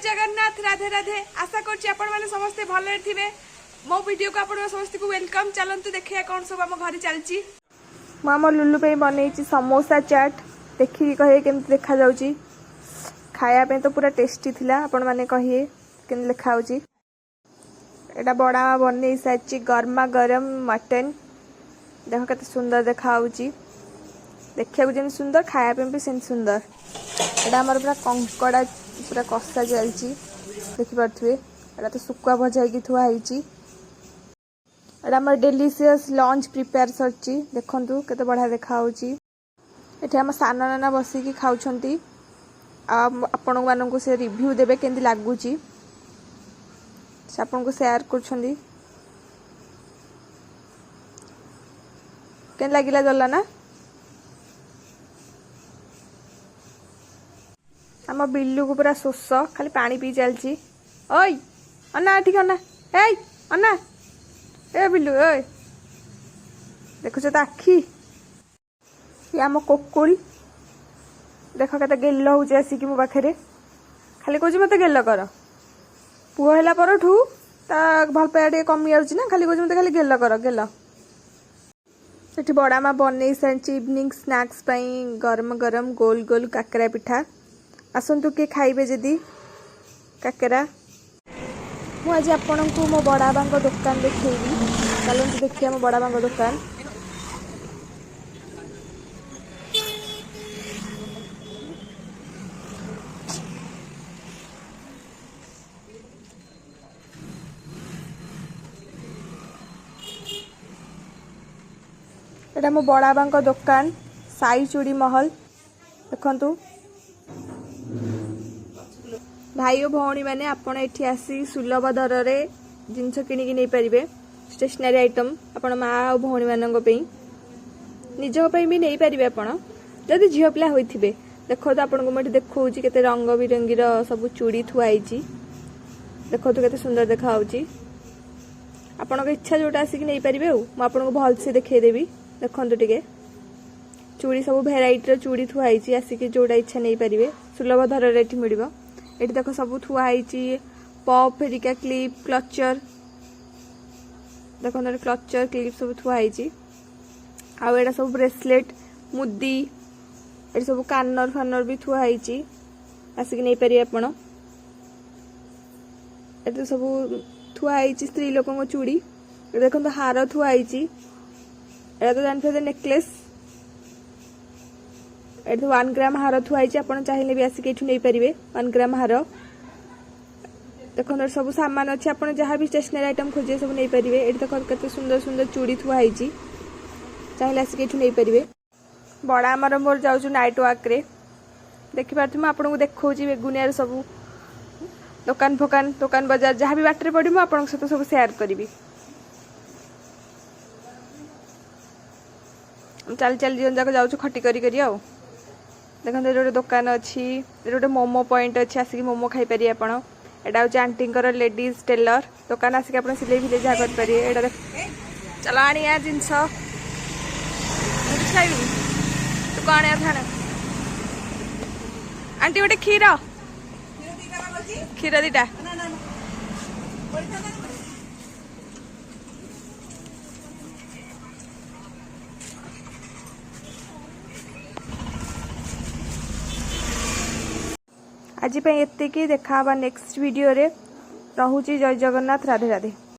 जगन्नाथ राधे राधे आशा कर समस्ते भले थे मो वीडियो को आप समस्त को वेलकम चलतु देखिए कौन सब आम घर चलती आम लुलु पे बनई समोसा चाट देखिए कहे केमती देखा जाउची खाया तो पूरा टेस्टी थिला आपण माने कहिए केमती देखा एटा बड़ा बनई सारी गर्मा गरम मटन देख के सुंदर देखा देखा जमी सुंदर खाया भी से सुंदर एटा आमर पूरा कंकड़ा पूरा कषा चलती देखिपे एटा तो सुकुआ भजा थुआई एटा आम डेलीशियस लंच प्रिपेयर सरची देखु केते बढ़िया देखा ये आम सान नाना बसिकी खाऊंट आपण मानक से रिव्यू देवे केमती लगुच आपन को शेयर कर लगिला जला ना आम बिल्लू को पूरा शोष खाली पानी पी चलती ओई अन्ना ठीक अन्ना ए अन्ना ए बिल्लू ओए देखुच तो आखि ये आम कोकुल देख के गेल हो आसिक मो पाखे खाली कह मत गेल कर पुह है परठू भल पाया कमी जाऊँ ना खाली कह मत खाली गेल कर गेल ये बड़ा माँ बनई सारी इवनिंग स्नैक्स गरम गरम गोल गोल काकरा पिठा आसतु किए खाइबे जदि काकेरा मुझ आपण को मो बड़ा बांग दुकान देखी चलते देखिए मो बड़ा बांग दुकान एटा मो बड़ा बांग दुकान साई चूड़ी महल देखंतु भाई और भौणी मैंने आपण एठी आसी सुलभ दर रे जिनस किनिकी नहीं पारिबे स्टेशनरी आइटम आपण माँ और भौणी मानन पे निज भी नहीं पारिबे आपण जदि झील पिला होइथिबे देखो तो आपन को मैं देखौची केते रंग बिरंगीर सब चूड़ी थुआई देखो तो केते सुंदर देखा आपण इच्छा जोटा आसिक नहीं पारिबे मु आपन को भल से देखै देबी देखंतु टिके चूड़ी सब भेराइटी चूड़ी थुआई आसिक जोटा इच्छा नहीं पारिबे सुलभ दर रे मिलिबो ये देख सब थुआई पप फेरिका क्लिप क्लचर देख क्लचर क्लिप सब थुआई आड़ा सब ब्रेसलेट मुदी ये सब कानर फानर भी थुआई आसिक नहीं पारे आपण ये सब थुआई स्त्री लोक चूड़ी देख हार थुआई एटा तो जानते नेकलेस ये 1 ग्राम हार थुआई आप चाहिए भी आसिक नहीं पारे 1 ग्राम हार देखो सब सामान अच्छे आप जहाँ भी स्टेशनरी आइटम खोजे सब नहीं पारे ये देख के सुंदर सुंदर चूड़ी थुआई चाहिए आसिक नहीं पारे बड़ा आमर मोर जाऊँ नाइट वाक रे देखिपार मुझे आपको देखा बेगुनिया सब दुकान फोकान दुकान बजार जहाँ भी बाटर पड़ी मुझे आपन सहित सब शेयर करी चल चल जीवन जाक जाऊँ खटी करी आउ देखो ये गोटे दुकान अच्छी गोटे मोमो पॉइंट अच्छी आसिक मोमो खाई पारे आपड़ एटा हूँ आंटी लेडीज टेलर दुकान आसिक आप सिले फिले जहाँ करेंगे एटा चल आनिया जिनस खाइबी तू कौन था आंटी गोटे क्षीर क्षीर दीटा आज एतिकी देखा नेक्स्ट वीडियो रे। रहुची जय जगन्नाथ राधे राधे।